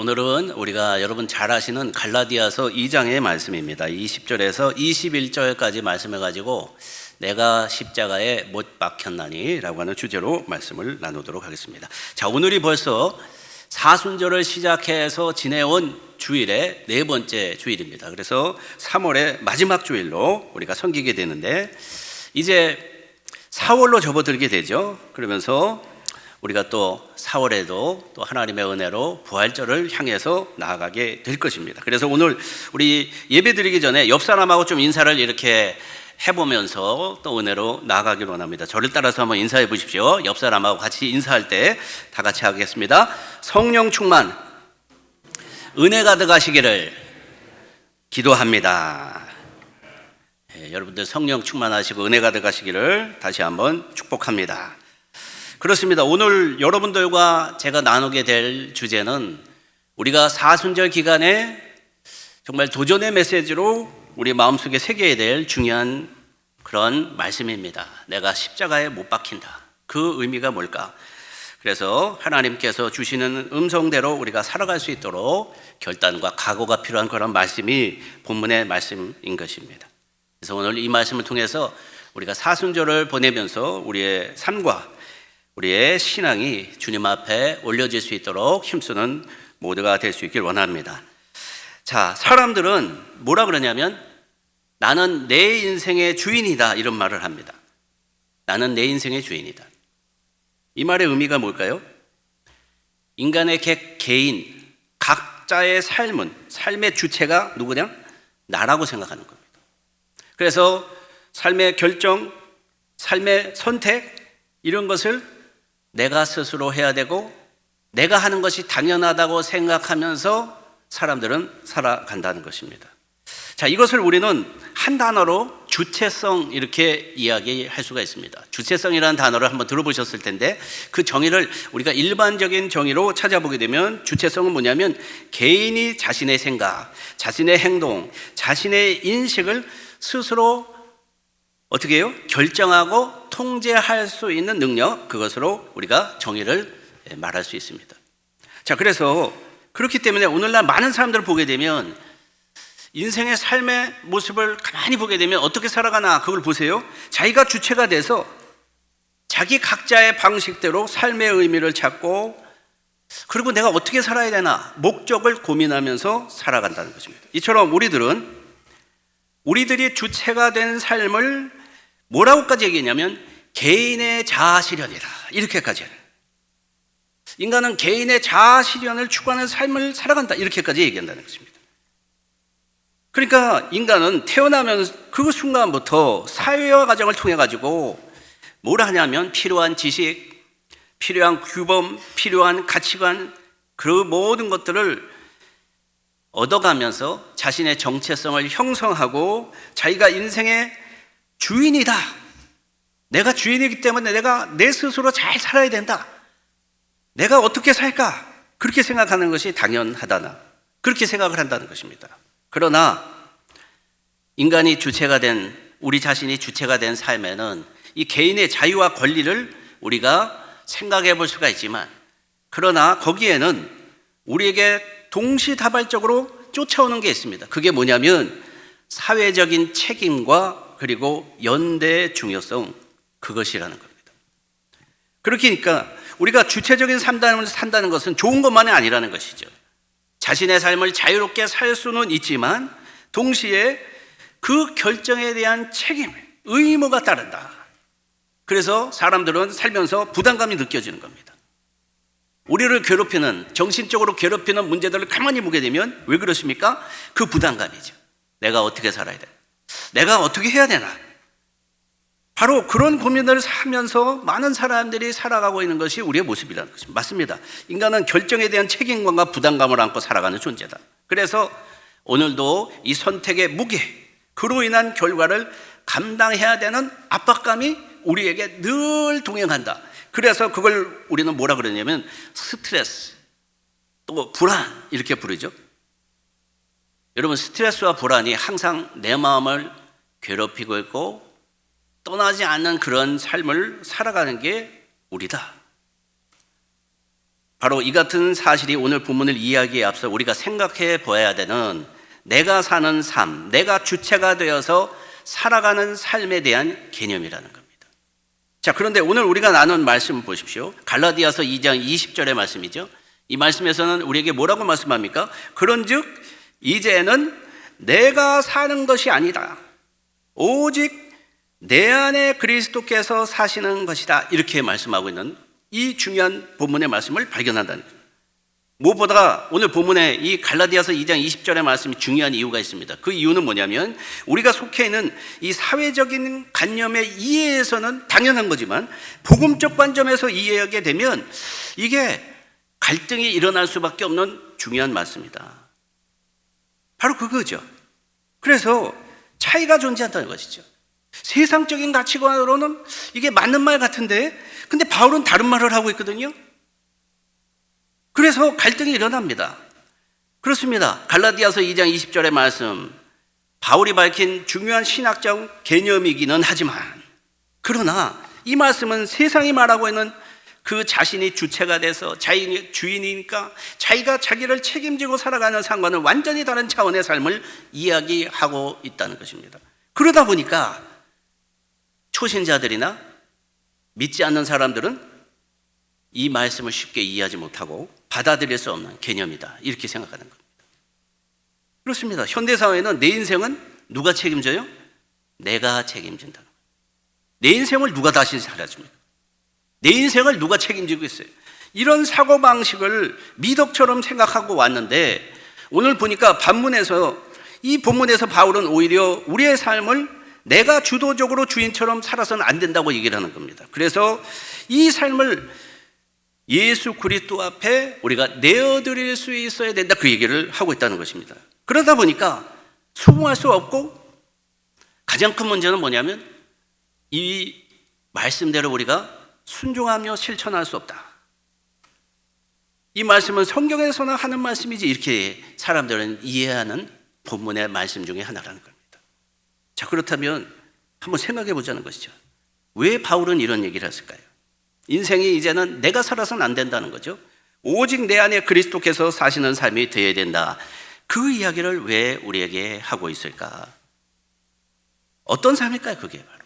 오늘은 우리가 여러분 잘 아시는 갈라디아서 2장의 말씀입니다. 20절에서 21절까지 말씀해가지고 내가 십자가에 못 박혔나니 라고 하는 주제로 말씀을 나누도록 하겠습니다. 자, 오늘이 벌써 사순절을 시작해서 지내온 주일의 네 번째 주일입니다. 그래서 3월의 마지막 주일로 우리가 섬기게 되는데 이제 4월로 접어들게 되죠. 그러면서 우리가 또 4월에도 또 하나님의 은혜로 부활절을 향해서 나아가게 될 것입니다. 그래서 오늘 우리 예배 드리기 전에 옆 사람하고 좀 인사를 이렇게 해보면서 또 은혜로 나아가기를 원합니다. 저를 따라서 한번 인사해 보십시오. 옆 사람하고 같이 인사할 때 다 같이 하겠습니다. 성령 충만, 은혜 가득하시기를 기도합니다. 여러분들 성령 충만하시고 은혜 가득하시기를 다시 한번 축복합니다. 그렇습니다. 오늘 여러분들과 제가 나누게 될 주제는 우리가 사순절 기간에 정말 도전의 메시지로 우리 마음속에 새겨야 될 중요한 그런 말씀입니다. 내가 십자가에 못 박힌다. 그 의미가 뭘까? 그래서 하나님께서 주시는 음성대로 우리가 살아갈 수 있도록 결단과 각오가 필요한 그런 말씀이 본문의 말씀인 것입니다. 그래서 오늘 이 말씀을 통해서 우리가 사순절을 보내면서 우리의 삶과 우리의 신앙이 주님 앞에 올려질 수 있도록 힘쓰는 모두가 될 수 있길 원합니다. 자, 사람들은 뭐라 그러냐면 나는 내 인생의 주인이다 이런 말을 합니다. 나는 내 인생의 주인이다. 이 말의 의미가 뭘까요? 인간의 개인, 각자의 삶의 주체가 누구냐? 나라고 생각하는 겁니다. 그래서 삶의 결정, 삶의 선택 이런 것을 내가 스스로 해야 되고 내가 하는 것이 당연하다고 생각하면서 사람들은 살아간다는 것입니다. 자, 이것을 우리는 한 단어로 주체성 이렇게 이야기할 수가 있습니다. 주체성이라는 단어를 한번 들어보셨을 텐데 그 정의를 우리가 일반적인 정의로 찾아보게 되면 주체성은 뭐냐면 개인이 자신의 생각, 자신의 행동, 자신의 인식을 스스로 어떻게 해요? 결정하고 통제할 수 있는 능력, 그것으로 우리가 정의를 말할 수 있습니다. 자, 그래서 그렇기 때문에 오늘날 많은 사람들을 보게 되면 인생의 삶의 모습을 가만히 보게 되면 어떻게 살아가나 그걸 보세요. 자기가 주체가 돼서 자기 각자의 방식대로 삶의 의미를 찾고 그리고 내가 어떻게 살아야 되나 목적을 고민하면서 살아간다는 것입니다. 이처럼 우리들이 주체가 된 삶을 뭐라고까지 얘기했냐면 개인의 자아실현이라 이렇게까지 해요. 인간은 개인의 자아실현을 추구하는 삶을 살아간다 이렇게까지 얘기한다는 것입니다. 그러니까 인간은 태어나면 그 순간부터 사회화 과정을 통해 가지고 뭘 하냐면 필요한 지식, 필요한 규범, 필요한 가치관 그 모든 것들을 얻어가면서 자신의 정체성을 형성하고 자기가 인생의 주인이다. 내가 주인이기 때문에 내가 내 스스로 잘 살아야 된다. 내가 어떻게 살까? 그렇게 생각하는 것이 당연하다나 그렇게 생각을 한다는 것입니다. 그러나 인간이 주체가 된 우리 자신이 주체가 된 삶에는 이 개인의 자유와 권리를 우리가 생각해 볼 수가 있지만 그러나 거기에는 우리에게 동시다발적으로 쫓아오는 게 있습니다. 그게 뭐냐면 사회적인 책임과 그리고 연대의 중요성 그것이라는 겁니다. 그러니까 우리가 주체적인 삶을 산다는 것은 좋은 것만이 아니라는 것이죠. 자신의 삶을 자유롭게 살 수는 있지만 동시에 그 결정에 대한 책임, 의무가 따른다. 그래서 사람들은 살면서 부담감이 느껴지는 겁니다. 우리를 괴롭히는, 정신적으로 괴롭히는 문제들을 가만히 보게 되면 왜 그렇습니까? 그 부담감이죠. 내가 어떻게 살아야 돼? 내가 어떻게 해야 되나? 바로 그런 고민을 하면서 많은 사람들이 살아가고 있는 것이 우리의 모습이라는 것입니다. 맞습니다. 인간은 결정에 대한 책임감과 부담감을 안고 살아가는 존재다. 그래서 오늘도 이 선택의 무게, 그로 인한 결과를 감당해야 되는 압박감이 우리에게 늘 동행한다. 그래서 그걸 우리는 뭐라 그러냐면 스트레스, 또 불안 이렇게 부르죠. 여러분 스트레스와 불안이 항상 내 마음을 괴롭히고 있고 떠나지 않는 그런 삶을 살아가는 게 우리다. 바로 이 같은 사실이 오늘 본문을 이해하기에 앞서 우리가 생각해 보아야 되는 내가 사는 삶, 내가 주체가 되어서 살아가는 삶에 대한 개념이라는 겁니다. 자, 그런데 오늘 우리가 나눈 말씀 보십시오. 갈라디아서 2장 20절의 말씀이죠. 이 말씀에서는 우리에게 뭐라고 말씀합니까? 그런즉 이제는 내가 사는 것이 아니다. 오직 내 안에 그리스도께서 사시는 것이다. 이렇게 말씀하고 있는 이 중요한 본문의 말씀을 발견한다는 거예요. 무엇보다 오늘 본문에 이 갈라디아서 2장 20절의 말씀이 중요한 이유가 있습니다. 그 이유는 뭐냐면 우리가 속해 있는 이 사회적인 관념의 이해에서는 당연한 거지만 복음적 관점에서 이해하게 되면 이게 갈등이 일어날 수밖에 없는 중요한 말씀이다. 바로 그거죠. 그래서 차이가 존재한다는 것이죠. 세상적인 가치관으로는 이게 맞는 말 같은데 근데 바울은 다른 말을 하고 있거든요. 그래서 갈등이 일어납니다. 그렇습니다. 갈라디아서 2장 20절의 말씀, 바울이 밝힌 중요한 신학적 개념이기는 하지만 그러나 이 말씀은 세상이 말하고 있는 그 자신이 주체가 돼서 자신이 주인이니까 자기가 자기를 책임지고 살아가는 상관은 완전히 다른 차원의 삶을 이야기하고 있다는 것입니다. 그러다 보니까 초신자들이나 믿지 않는 사람들은 이 말씀을 쉽게 이해하지 못하고 받아들일 수 없는 개념이다. 이렇게 생각하는 겁니다. 그렇습니다. 현대사회는 내 인생은 누가 책임져요? 내가 책임진다. 내 인생을 누가 다시 살아줍니까? 내 인생을 누가 책임지고 있어요? 이런 사고방식을 미덕처럼 생각하고 왔는데 오늘 보니까 이 본문에서 바울은 오히려 우리의 삶을 내가 주도적으로 주인처럼 살아서는 안 된다고 얘기를 하는 겁니다. 그래서 이 삶을 예수 그리스도 앞에 우리가 내어드릴 수 있어야 된다, 그 얘기를 하고 있다는 것입니다. 그러다 보니까 수긍할 수 없고 가장 큰 문제는 뭐냐면 이 말씀대로 우리가 순종하며 실천할 수 없다. 이 말씀은 성경에서나 하는 말씀이지 이렇게 사람들은 이해하는 본문의 말씀 중에 하나라는 겁니다. 자, 그렇다면 한번 생각해 보자는 것이죠. 왜 바울은 이런 얘기를 했을까요? 인생이 이제는 내가 살아서는 안 된다는 거죠. 오직 내 안에 그리스도께서 사시는 삶이 되어야 된다. 그 이야기를 왜 우리에게 하고 있을까? 어떤 삶일까요? 그게 바로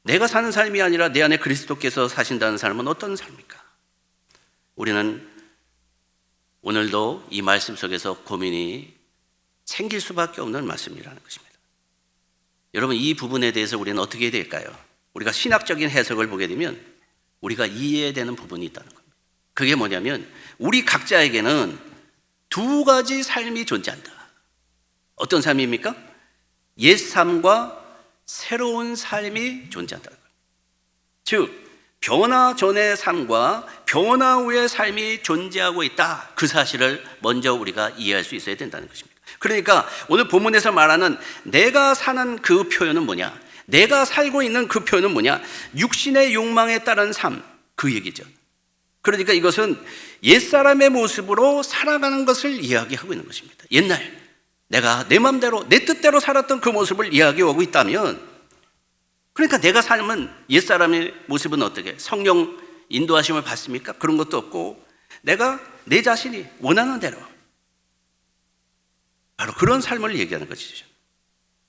내가 사는 삶이 아니라 내 안에 그리스도께서 사신다는 삶은 어떤 삶입니까? 우리는 오늘도 이 말씀 속에서 고민이 생길 수밖에 없는 말씀이라는 것입니다. 여러분, 이 부분에 대해서 우리는 어떻게 해야 될까요? 우리가 신학적인 해석을 보게 되면 우리가 이해해야 되는 부분이 있다는 겁니다. 그게 뭐냐면 우리 각자에게는 두 가지 삶이 존재한다. 어떤 삶입니까? 옛 삶과 새로운 삶이 존재한다는 거예요. 즉 변화 전의 삶과 변화 후의 삶이 존재하고 있다. 그 사실을 먼저 우리가 이해할 수 있어야 된다는 것입니다. 그러니까 오늘 본문에서 말하는 내가 사는 그 표현은 뭐냐? 내가 살고 있는 그 표현은 뭐냐? 육신의 욕망에 따른 삶, 그 얘기죠. 그러니까 이것은 옛사람의 모습으로 살아가는 것을 이야기하고 있는 것입니다. 옛날 내가 내 마음대로 내 뜻대로 살았던 그 모습을 이야기하고 있다면, 그러니까 내가 삶은 옛사람의 모습은 어떻게? 성령 인도하심을 받습니까? 그런 것도 없고 내가 내 자신이 원하는 대로 바로 그런 삶을 얘기하는 것이죠.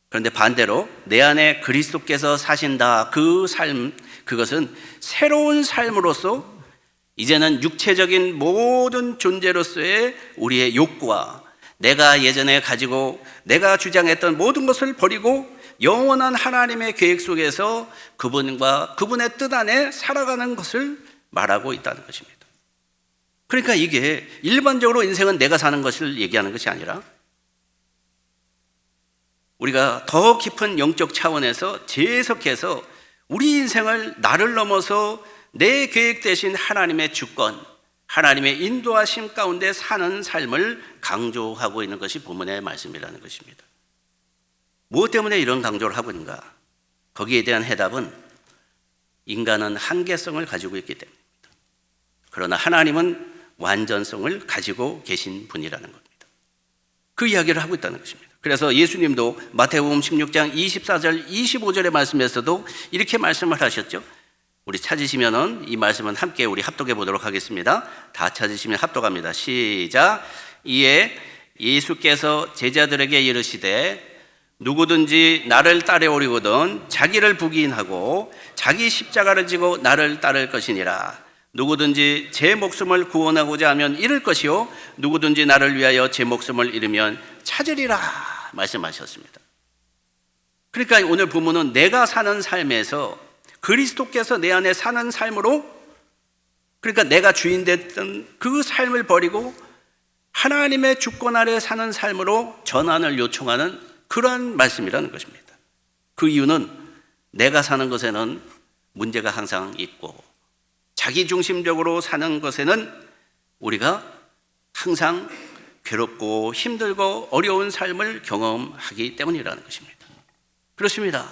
그런데 반대로 내 안에 그리스도께서 사신다, 그 삶, 그것은 새로운 삶으로서 이제는 육체적인 모든 존재로서의 우리의 욕구와 내가 예전에 가지고 내가 주장했던 모든 것을 버리고 영원한 하나님의 계획 속에서 그분과 그분의 뜻 안에 살아가는 것을 말하고 있다는 것입니다. 그러니까 이게 일반적으로 인생은 내가 사는 것을 얘기하는 것이 아니라 우리가 더 깊은 영적 차원에서 재해석해서 우리 인생을 나를 넘어서 내 계획 대신 하나님의 주권, 하나님의 인도하심 가운데 사는 삶을 강조하고 있는 것이 본문의 말씀이라는 것입니다. 무엇 때문에 이런 강조를 하고 있는가? 거기에 대한 해답은 인간은 한계성을 가지고 있기 때문입니다. 그러나 하나님은 완전성을 가지고 계신 분이라는 겁니다. 그 이야기를 하고 있다는 것입니다. 그래서 예수님도 마태복음 16장 24절 25절의 말씀에서도 이렇게 말씀을 하셨죠. 우리 찾으시면은 이 말씀은 함께 우리 합독해 보도록 하겠습니다. 다 찾으시면 합독합니다. 시작. 이에 예수께서 제자들에게 이르시되 누구든지 나를 따라오려거든 자기를 부인하고 자기 십자가를 지고 나를 따를 것이니라. 누구든지 제 목숨을 구원하고자 하면 잃을 것이요 누구든지 나를 위하여 제 목숨을 잃으면 찾으리라 말씀하셨습니다. 그러니까 오늘 본문은 내가 사는 삶에서 그리스도께서 내 안에 사는 삶으로, 그러니까 내가 주인 됐던 그 삶을 버리고 하나님의 주권 아래 사는 삶으로 전환을 요청하는 그러한 말씀이라는 것입니다. 그 이유는 내가 사는 것에는 문제가 항상 있고 자기중심적으로 사는 것에는 우리가 항상 괴롭고 힘들고 어려운 삶을 경험하기 때문이라는 것입니다. 그렇습니다.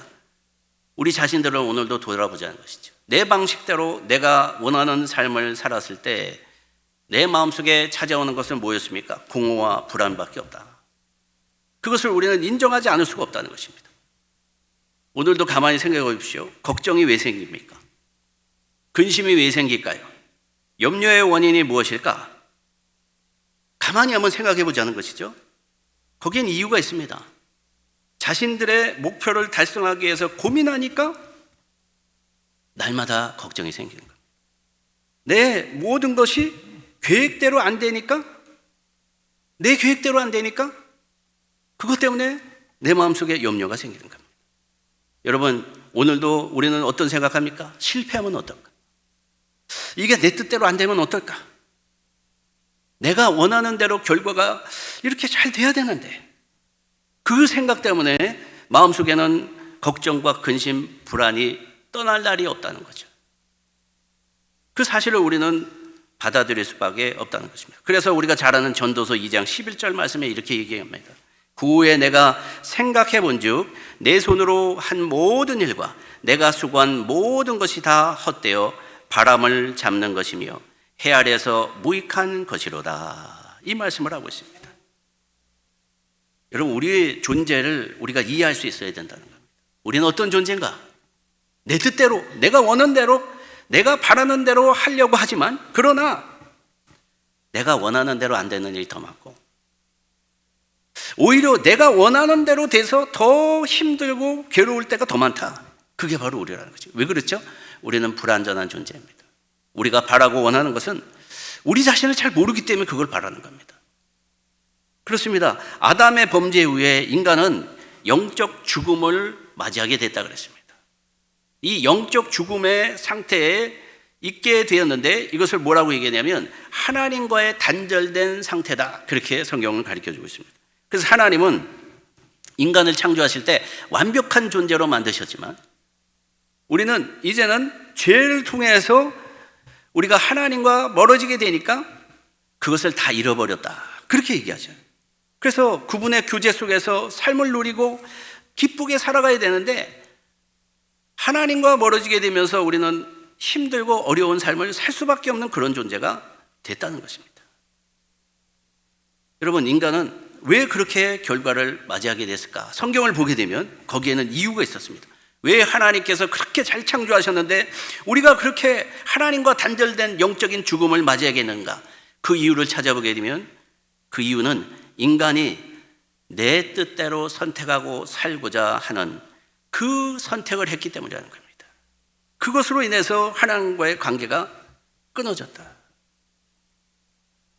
우리 자신들을 오늘도 돌아보자는 것이죠. 내 방식대로 내가 원하는 삶을 살았을 때 내 마음속에 찾아오는 것은 뭐였습니까? 공허와 불안밖에 없다. 그것을 우리는 인정하지 않을 수가 없다는 것입니다. 오늘도 가만히 생각해 보십시오. 걱정이 왜 생깁니까? 근심이 왜 생길까요? 염려의 원인이 무엇일까? 가만히 한번 생각해 보자는 것이죠. 거기엔 이유가 있습니다. 자신들의 목표를 달성하기 위해서 고민하니까 날마다 걱정이 생기는 겁니다. 내 모든 것이 계획대로 안 되니까, 내 계획대로 안 되니까 그것 때문에 내 마음속에 염려가 생기는 겁니다. 여러분, 오늘도 우리는 어떤 생각합니까? 실패하면 어떨까? 이게 내 뜻대로 안 되면 어떨까? 내가 원하는 대로 결과가 이렇게 잘 돼야 되는데, 그 생각 때문에 마음속에는 걱정과 근심, 불안이 떠날 날이 없다는 거죠. 그 사실을 우리는 받아들일 수밖에 없다는 것입니다. 그래서 우리가 잘 아는 전도서 2장 11절 말씀에 이렇게 얘기합니다. 그 후에 내가 생각해 본즉 내 손으로 한 모든 일과 내가 수고한 모든 것이 다 헛되어 바람을 잡는 것이며 해 아래에서 무익한 것이로다. 이 말씀을 하고 있습니다. 여러분, 우리의 존재를 우리가 이해할 수 있어야 된다는 겁니다. 우리는 어떤 존재인가? 내 뜻대로, 내가 원하는 대로, 내가 바라는 대로 하려고 하지만, 그러나 내가 원하는 대로 안 되는 일이 더 많고, 오히려 내가 원하는 대로 돼서 더 힘들고 괴로울 때가 더 많다. 그게 바로 우리라는 거죠. 왜 그렇죠? 우리는 불완전한 존재입니다. 우리가 바라고 원하는 것은 우리 자신을 잘 모르기 때문에 그걸 바라는 겁니다. 그렇습니다. 아담의 범죄 이후에 인간은 영적 죽음을 맞이하게 됐다 그랬습니다. 이 영적 죽음의 상태에 있게 되었는데 이것을 뭐라고 얘기하냐면 하나님과의 단절된 상태다. 그렇게 성경은 가르쳐주고 있습니다. 그래서 하나님은 인간을 창조하실 때 완벽한 존재로 만드셨지만 우리는 이제는 죄를 통해서 우리가 하나님과 멀어지게 되니까 그것을 다 잃어버렸다. 그렇게 얘기하죠. 그래서 그분의 교제 속에서 삶을 누리고 기쁘게 살아가야 되는데 하나님과 멀어지게 되면서 우리는 힘들고 어려운 삶을 살 수밖에 없는 그런 존재가 됐다는 것입니다. 여러분, 인간은 왜 그렇게 결과를 맞이하게 됐을까? 성경을 보게 되면 거기에는 이유가 있었습니다. 왜 하나님께서 그렇게 잘 창조하셨는데 우리가 그렇게 하나님과 단절된 영적인 죽음을 맞이하겠는가? 그 이유를 찾아보게 되면 그 이유는 인간이 내 뜻대로 선택하고 살고자 하는 그 선택을 했기 때문이라는 겁니다. 그것으로 인해서 하나님과의 관계가 끊어졌다.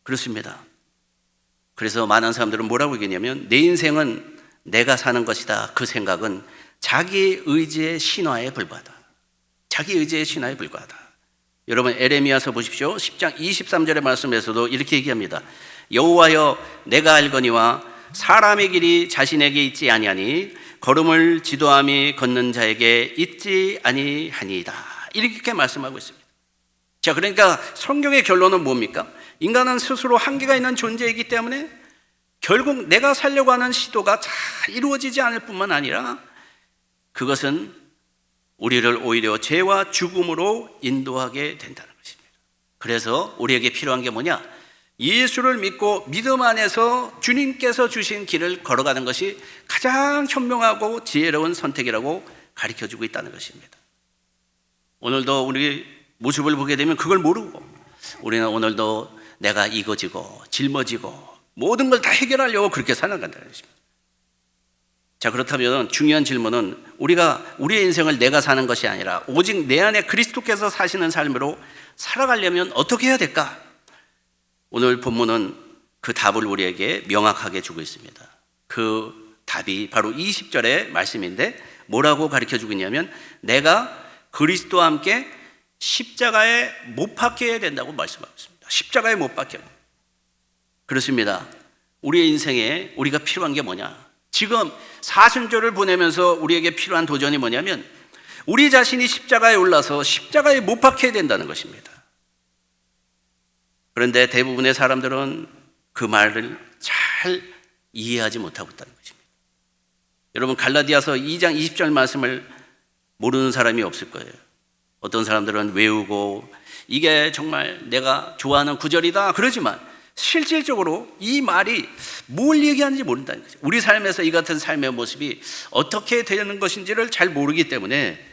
그렇습니다. 그래서 많은 사람들은 뭐라고 얘기하냐면 내 인생은 내가 사는 것이다. 그 생각은 자기 의지의 신화에 불과하다. 자기 의지의 신화에 불과하다. 여러분, 에레미야서 보십시오. 10장 23절의 말씀에서도 이렇게 얘기합니다. 여호와여, 내가 알거니와 사람의 길이 자신에게 있지 아니하니 걸음을 지도함이 걷는 자에게 있지 아니하니이다. 이렇게 말씀하고 있습니다. 자, 그러니까 성경의 결론은 뭡니까? 인간은 스스로 한계가 있는 존재이기 때문에 결국 내가 살려고 하는 시도가 잘 이루어지지 않을 뿐만 아니라 그것은 우리를 오히려 죄와 죽음으로 인도하게 된다는 것입니다. 그래서 우리에게 필요한 게 뭐냐? 예수를 믿고 믿음 안에서 주님께서 주신 길을 걸어가는 것이 가장 현명하고 지혜로운 선택이라고 가르쳐주고 있다는 것입니다. 오늘도 우리 모습을 보게 되면 그걸 모르고 우리는 오늘도 내가 이거지고 짊어지고 모든 걸 다 해결하려고 그렇게 살아간다는 것입니다. 자, 그렇다면 중요한 질문은 우리가 우리의 인생을 내가 사는 것이 아니라 오직 내 안에 그리스도께서 사시는 삶으로 살아가려면 어떻게 해야 될까? 오늘 본문은 그 답을 우리에게 명확하게 주고 있습니다. 그 답이 바로 20절의 말씀인데 뭐라고 가르쳐주고 있냐면 내가 그리스도와 함께 십자가에 못 박혀야 된다고 말씀하고 있습니다. 십자가에 못 박혀. 그렇습니다. 우리의 인생에 우리가 필요한 게 뭐냐? 지금 사순절을 보내면서 우리에게 필요한 도전이 뭐냐면 우리 자신이 십자가에 올라서 십자가에 못 박혀야 된다는 것입니다. 그런데 대부분의 사람들은 그 말을 잘 이해하지 못하고 있다는 것입니다. 여러분 갈라디아서 2장 20절 말씀을 모르는 사람이 없을 거예요. 어떤 사람들은 외우고 이게 정말 내가 좋아하는 구절이다 그러지만 실질적으로 이 말이 뭘 얘기하는지 모른다는 거죠. 우리 삶에서 이 같은 삶의 모습이 어떻게 되는 것인지를 잘 모르기 때문에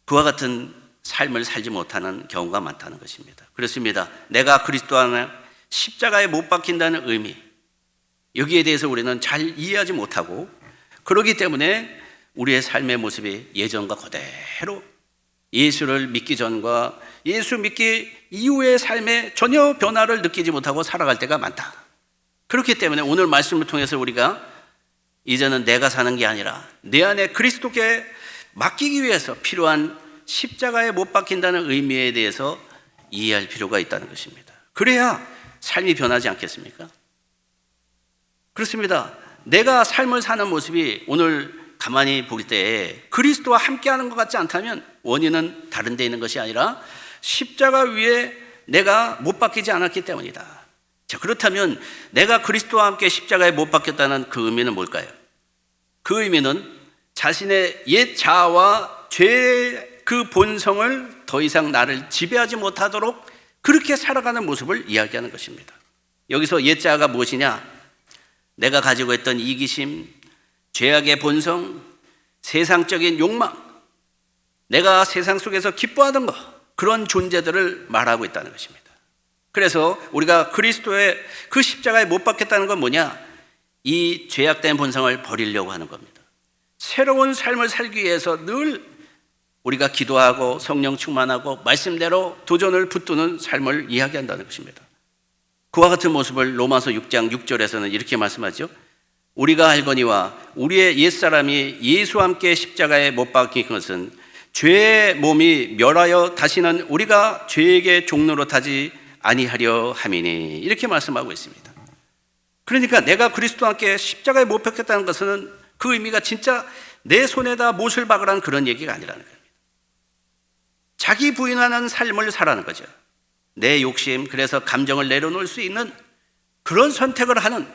그와 같은 삶을 살지 못하는 경우가 많다는 것입니다. 그렇습니다. 내가 그리스도 안에 십자가에 못 박힌다는 의미, 여기에 대해서 우리는 잘 이해하지 못하고 그렇기 때문에 우리의 삶의 모습이 예전과 그대로 예수를 믿기 전과 예수 믿기 이후의 삶에 전혀 변화를 느끼지 못하고 살아갈 때가 많다. 그렇기 때문에 오늘 말씀을 통해서 우리가 이제는 내가 사는 게 아니라 내 안에 그리스도께 맡기기 위해서 필요한 십자가에 못 박힌다는 의미에 대해서 이해할 필요가 있다는 것입니다. 그래야 삶이 변하지 않겠습니까? 그렇습니다. 내가 삶을 사는 모습이 오늘 가만히 볼 때 그리스도와 함께하는 것 같지 않다면 원인은 다른 데 있는 것이 아니라 십자가 위에 내가 못 박히지 않았기 때문이다. 자, 그렇다면 내가 그리스도와 함께 십자가에 못 박혔다는 그 의미는 뭘까요? 그 의미는 자신의 옛 자아와 죄의 그 본성을 더 이상 나를 지배하지 못하도록 그렇게 살아가는 모습을 이야기하는 것입니다. 여기서 옛 자아가 무엇이냐? 내가 가지고 있던 이기심, 죄악의 본성, 세상적인 욕망, 내가 세상 속에서 기뻐하던 것, 그런 존재들을 말하고 있다는 것입니다. 그래서 우리가 그리스도의 그 십자가에 못 박혔다는 건 뭐냐? 이 죄악된 본성을 버리려고 하는 겁니다. 새로운 삶을 살기 위해서 늘 우리가 기도하고 성령 충만하고 말씀대로 도전을 붙드는 삶을 이야기한다는 것입니다. 그와 같은 모습을 로마서 6장 6절에서는 이렇게 말씀하죠. 우리가 알거니와 우리의 옛사람이 예수와 함께 십자가에 못 박힌 것은 죄의 몸이 멸하여 다시는 우리가 죄에게 종로로 타지 아니하려 함이니, 이렇게 말씀하고 있습니다. 그러니까 내가 그리스도와 함께 십자가에 못 박혔다는 것은 그 의미가 진짜 내 손에다 못을 박으라는 그런 얘기가 아니라는 겁니다. 자기 부인하는 삶을 살아가는 거죠. 내 욕심, 그래서 감정을 내려놓을 수 있는 그런 선택을 하는,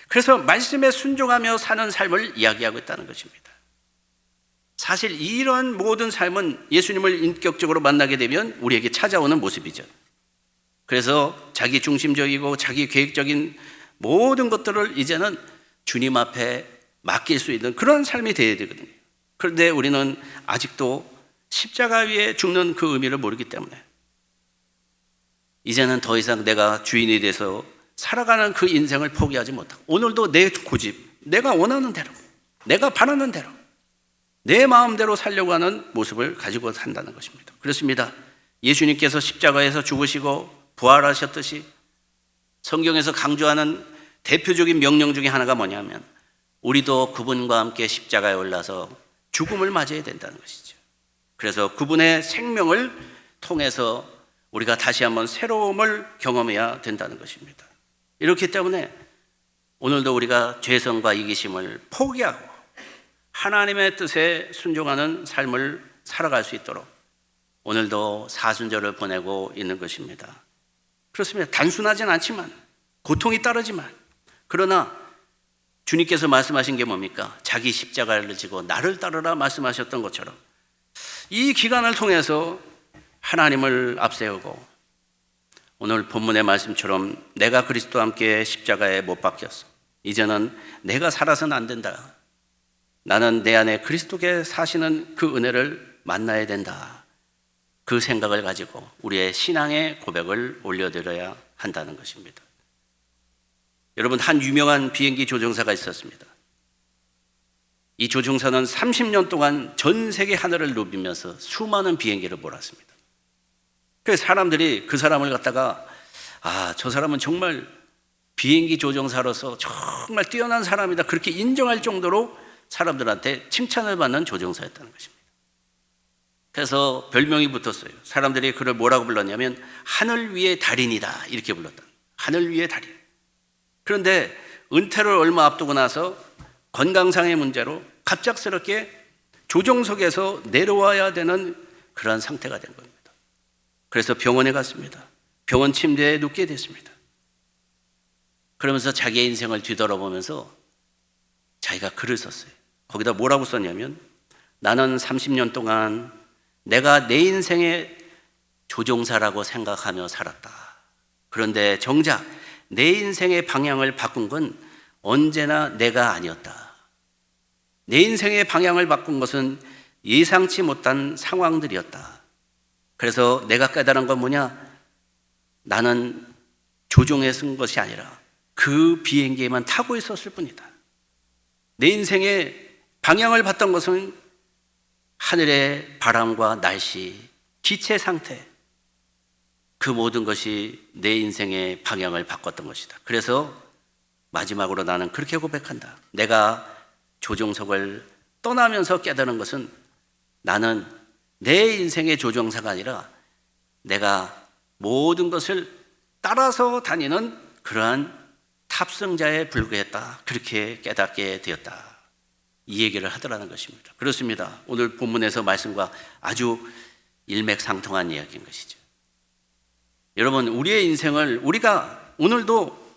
그래서 말씀에 순종하며 사는 삶을 이야기하고 있다는 것입니다. 사실 이런 모든 삶은 예수님을 인격적으로 만나게 되면 우리에게 찾아오는 모습이죠. 그래서 자기 중심적이고 자기 계획적인 모든 것들을 이제는 주님 앞에 맡길 수 있는 그런 삶이 되어야 되거든요. 그런데 우리는 아직도 십자가 위에 죽는 그 의미를 모르기 때문에 이제는 더 이상 내가 주인이 돼서 살아가는 그 인생을 포기하지 못하고 오늘도 내 고집, 내가 원하는 대로, 내가 바라는 대로 내 마음대로 살려고 하는 모습을 가지고 산다는 것입니다. 그렇습니다. 예수님께서 십자가에서 죽으시고 부활하셨듯이 성경에서 강조하는 대표적인 명령 중에 하나가 뭐냐면 우리도 그분과 함께 십자가에 올라서 죽음을 맞이해야 된다는 것이죠. 그래서 그분의 생명을 통해서 우리가 다시 한번 새로움을 경험해야 된다는 것입니다. 이렇기 때문에 오늘도 우리가 죄성과 이기심을 포기하고 하나님의 뜻에 순종하는 삶을 살아갈 수 있도록 오늘도 사순절을 보내고 있는 것입니다. 그렇습니다. 단순하진 않지만 고통이 따르지만 그러나 주님께서 말씀하신 게 뭡니까? 자기 십자가를 지고 나를 따르라 말씀하셨던 것처럼 이 기간을 통해서 하나님을 앞세우고 오늘 본문의 말씀처럼 내가 그리스도와 함께 십자가에 못 박혔어. 이제는 내가 살아서는 안 된다. 나는 내 안에 그리스도께 사시는 그 은혜를 만나야 된다. 그 생각을 가지고 우리의 신앙의 고백을 올려드려야 한다는 것입니다. 여러분, 한 유명한 비행기 조종사가 있었습니다. 이 조종사는 30년 동안 전 세계 하늘을 누비면서 수많은 비행기를 몰았습니다. 그래서 사람들이 그 사람을 갖다가 저 사람은 정말 비행기 조종사로서 정말 뛰어난 사람이다, 그렇게 인정할 정도로 사람들한테 칭찬을 받는 조종사였다는 것입니다. 그래서 별명이 붙었어요. 사람들이 그를 뭐라고 불렀냐면 하늘 위의 달인이다, 이렇게 불렀다. 하늘 위의 달인. 그런데 은퇴를 얼마 앞두고 나서 건강상의 문제로 갑작스럽게 조종석에서 내려와야 되는 그러한 상태가 된 겁니다. 그래서 병원에 갔습니다. 병원 침대에 눕게 됐습니다. 그러면서 자기의 인생을 뒤돌아보면서 자기가 글을 썼어요. 거기다 뭐라고 썼냐면, 나는 30년 동안 내가 내 인생의 조종사라고 생각하며 살았다. 그런데 정작 내 인생의 방향을 바꾼 건 언제나 내가 아니었다. 내 인생의 방향을 바꾼 것은 예상치 못한 상황들이었다. 그래서 내가 깨달은 건 뭐냐? 나는 조종에 쓴 것이 아니라 그 비행기에만 타고 있었을 뿐이다. 내 인생의 방향을 봤던 것은 하늘의 바람과 날씨, 기체 상태, 그 모든 것이 내 인생의 방향을 바꿨던 것이다. 그래서 마지막으로 나는 그렇게 고백한다. 내가 조종석을 떠나면서 깨달은 것은 나는 내 인생의 조종사가 아니라 내가 모든 것을 따라서 다니는 그러한 탑승자에 불과했다. 그렇게 깨닫게 되었다. 이 얘기를 하더라는 것입니다. 그렇습니다. 오늘 본문에서 말씀과 아주 일맥상통한 이야기인 것이죠. 여러분, 우리의 인생을 우리가 오늘도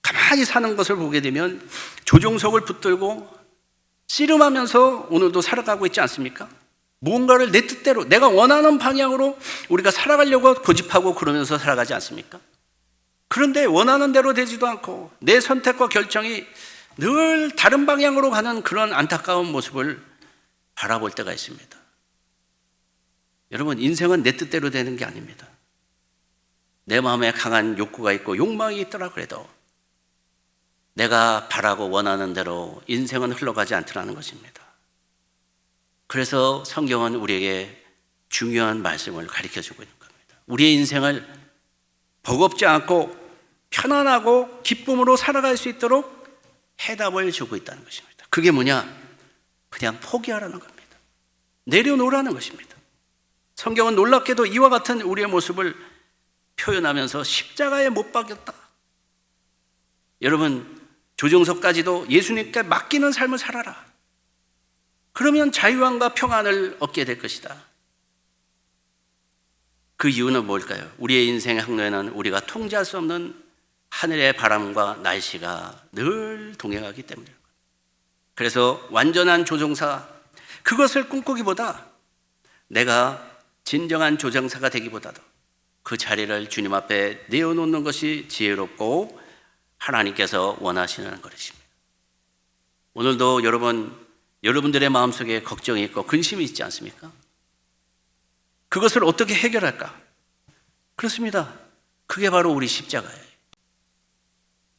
가만히 사는 것을 보게 되면 조종석을 붙들고 씨름하면서 오늘도 살아가고 있지 않습니까? 무언가를 내 뜻대로, 내가 원하는 방향으로 우리가 살아가려고 고집하고 그러면서 살아가지 않습니까? 그런데 원하는 대로 되지도 않고 내 선택과 결정이 늘 다른 방향으로 가는 그런 안타까운 모습을 바라볼 때가 있습니다. 여러분, 인생은 내 뜻대로 되는 게 아닙니다. 내 마음에 강한 욕구가 있고 욕망이 있더라 그래도 내가 바라고 원하는 대로 인생은 흘러가지 않더라는 것입니다. 그래서 성경은 우리에게 중요한 말씀을 가르쳐주고 있는 겁니다. 우리의 인생을 버겁지 않고 편안하고 기쁨으로 살아갈 수 있도록 해답을 주고 있다는 것입니다. 그게 뭐냐? 그냥 포기하라는 겁니다. 내려놓으라는 것입니다. 성경은 놀랍게도 이와 같은 우리의 모습을 표현하면서 십자가에 못 박였다. 여러분, 조종석까지도 예수님께 맡기는 삶을 살아라. 그러면 자유함과 평안을 얻게 될 것이다. 그 이유는 뭘까요? 우리의 인생의 항로에는 우리가 통제할 수 없는 하늘의 바람과 날씨가 늘 동행하기 때문입니다. 그래서 완전한 조종사, 그것을 꿈꾸기보다 내가 진정한 조종사가 되기보다도 그 자리를 주님 앞에 내어놓는 것이 지혜롭고 하나님께서 원하시는 것입니다. 오늘도 여러분들의 마음속에 걱정이 있고 근심이 있지 않습니까? 그것을 어떻게 해결할까? 그렇습니다. 그게 바로 우리 십자가예요.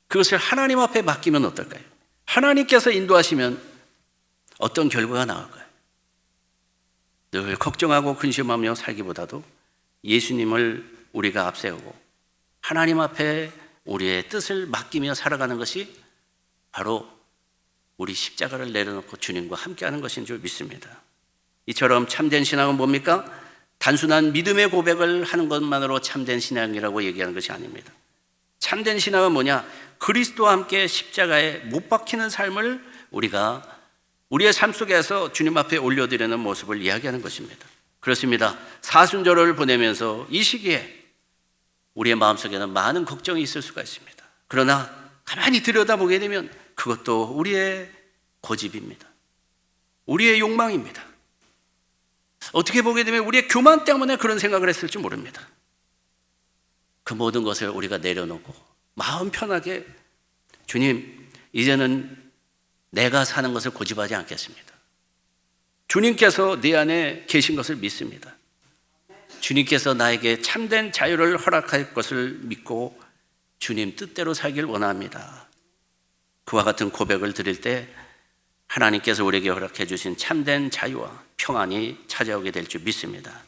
그것을 하나님 앞에 맡기면 어떨까요? 하나님께서 인도하시면 어떤 결과가 나올까요? 늘 걱정하고 근심하며 살기보다도 예수님을 우리가 앞세우고 하나님 앞에 우리의 뜻을 맡기며 살아가는 것이 바로 우리 십자가를 내려놓고 주님과 함께하는 것인 줄 믿습니다. 이처럼 참된 신앙은 뭡니까? 단순한 믿음의 고백을 하는 것만으로 참된 신앙이라고 얘기하는 것이 아닙니다. 참된 신앙은 뭐냐? 그리스도와 함께 십자가에 못 박히는 삶을 우리가 우리의 삶 속에서 주님 앞에 올려드리는 모습을 이야기하는 것입니다. 그렇습니다. 사순절을 보내면서 이 시기에 우리의 마음속에는 많은 걱정이 있을 수가 있습니다. 그러나 가만히 들여다보게 되면 그것도 우리의 고집입니다. 우리의 욕망입니다. 어떻게 보게 되면 우리의 교만 때문에 그런 생각을 했을지 모릅니다. 그 모든 것을 우리가 내려놓고 마음 편하게 주님, 이제는 내가 사는 것을 고집하지 않겠습니다. 주님께서 내 안에 계신 것을 믿습니다. 주님께서 나에게 참된 자유를 허락할 것을 믿고 주님 뜻대로 살길 원합니다. 그와 같은 고백을 드릴 때 하나님께서 우리에게 허락해 주신 참된 자유와 평안이 찾아오게 될 줄 믿습니다.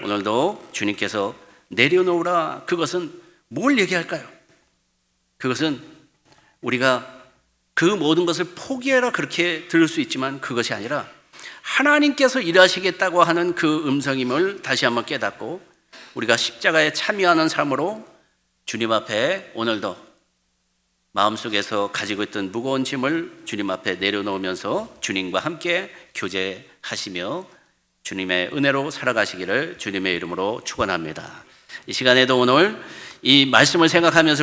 오늘도 주님께서 내려놓으라, 그것은 뭘 얘기할까요? 그것은 우리가 그 모든 것을 포기해라 그렇게 들을 수 있지만 그것이 아니라 하나님께서 일하시겠다고 하는 그 음성임을 다시 한번 깨닫고 우리가 십자가에 참여하는 삶으로 주님 앞에 오늘도 마음속에서 가지고 있던 무거운 짐을 주님 앞에 내려놓으면서 주님과 함께 교제하시며 주님의 은혜로 살아가시기를 주님의 이름으로 축원합니다. 이 시간에도 오늘 이 말씀을 생각하면서